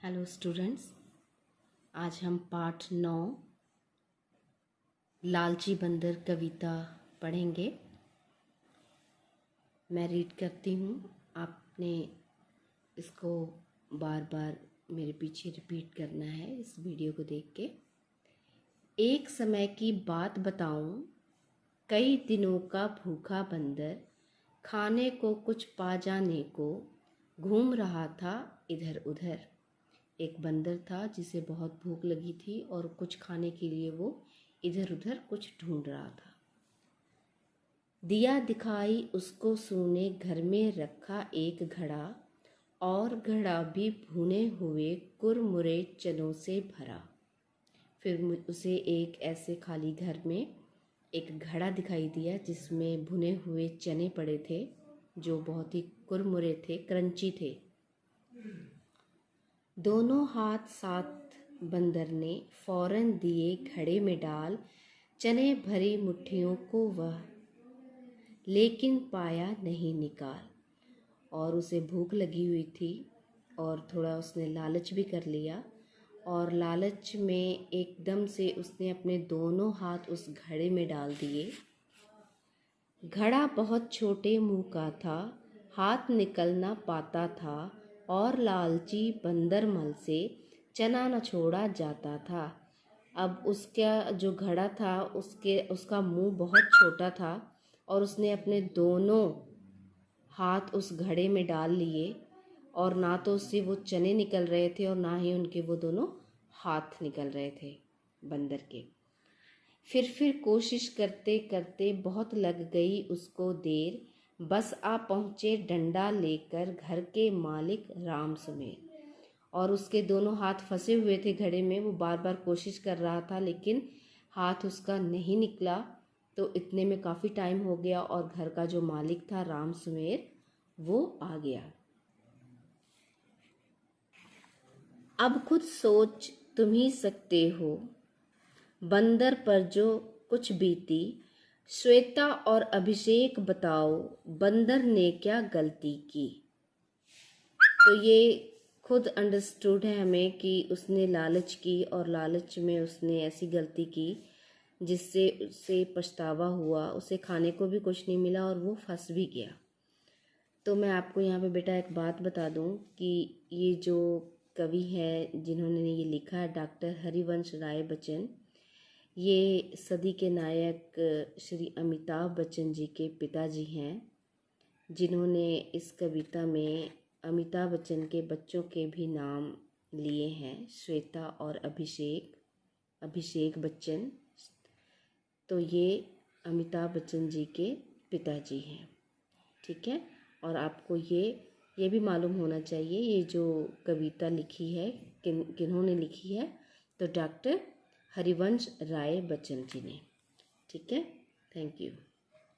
Hello students, आज हम पाठ 9 लालची बंदर कविता पढ़ेंगे। मैं रीड करती हूँ, आपने इसको बार बार मेरे पीछे रिपीट करना है इस वीडियो को देख के। एक समय की बात बताऊँ, कई दिनों का भूखा बंदर खाने को कुछ पा जाने को घूम रहा था इधर उधर। एक बंदर था जिसे बहुत भूख लगी थी और कुछ खाने के लिए वो इधर उधर कुछ ढूंढ रहा था। दिया दिखाई उसको सूने घर में रखा एक घड़ा, और घड़ा भी भुने हुए कुरमुरे चनों से भरा। फिर उसे एक ऐसे खाली घर में एक घड़ा दिखाई दिया जिसमें भुने हुए चने पड़े थे जो बहुत ही कुरमुरे थे, क्रंची थे। दोनों हाथ साथ बंदर ने फौरन दिए घड़े में डाल, चने भरी मुट्ठियों को वह लेकिन पाया नहीं निकाल। और उसे भूख लगी हुई थी और थोड़ा उसने लालच भी कर लिया, और लालच में एकदम से उसने अपने दोनों हाथ उस घड़े में डाल दिए। घड़ा बहुत छोटे मुंह का था, हाथ निकल ना पाता था, और लालची बंदरमल से चना न छोड़ा जाता था। अब उसका जो घड़ा था उसका मुंह बहुत छोटा था और उसने अपने दोनों हाथ उस घड़े में डाल लिए, और ना तो उससे वो चने निकल रहे थे और ना ही उनके वो दोनों हाथ निकल रहे थे बंदर के। फिर कोशिश करते करते बहुत लग गई उसको देर, बस आ पहुँचे डंडा लेकर घर के मालिक राम सुमेर। और उसके दोनों हाथ फंसे हुए थे घड़े में, वो बार बार कोशिश कर रहा था लेकिन हाथ उसका नहीं निकला। तो इतने में काफ़ी टाइम हो गया और घर का जो मालिक था राम सुमेर वो आ गया। अब खुद सोच तुम ही सकते हो बंदर पर जो कुछ बीती, श्वेता और अभिषेक बताओ बंदर ने क्या गलती की। तो ये खुद अंडरस्टूड है हमें कि उसने लालच की और लालच में उसने ऐसी गलती की जिससे उसे पछतावा हुआ, उसे खाने को भी कुछ नहीं मिला और वो फंस भी गया। तो मैं आपको यहाँ पे बेटा एक बात बता दूँ कि ये जो कवि है जिन्होंने ये लिखा है, डॉक्टर हरिवंश राय बच्चन, ये सदी के नायक श्री अमिताभ बच्चन जी के पिताजी हैं, जिन्होंने इस कविता में अमिताभ बच्चन के बच्चों के भी नाम लिए हैं, श्वेता और अभिषेक बच्चन। तो ये अमिताभ बच्चन जी के पिताजी हैं, ठीक है। और आपको ये भी मालूम होना चाहिए ये जो कविता लिखी है किन्होंने लिखी है, तो डॉक्टर हरिवंश राय बच्चन जी ने, ठीक है। Thank you.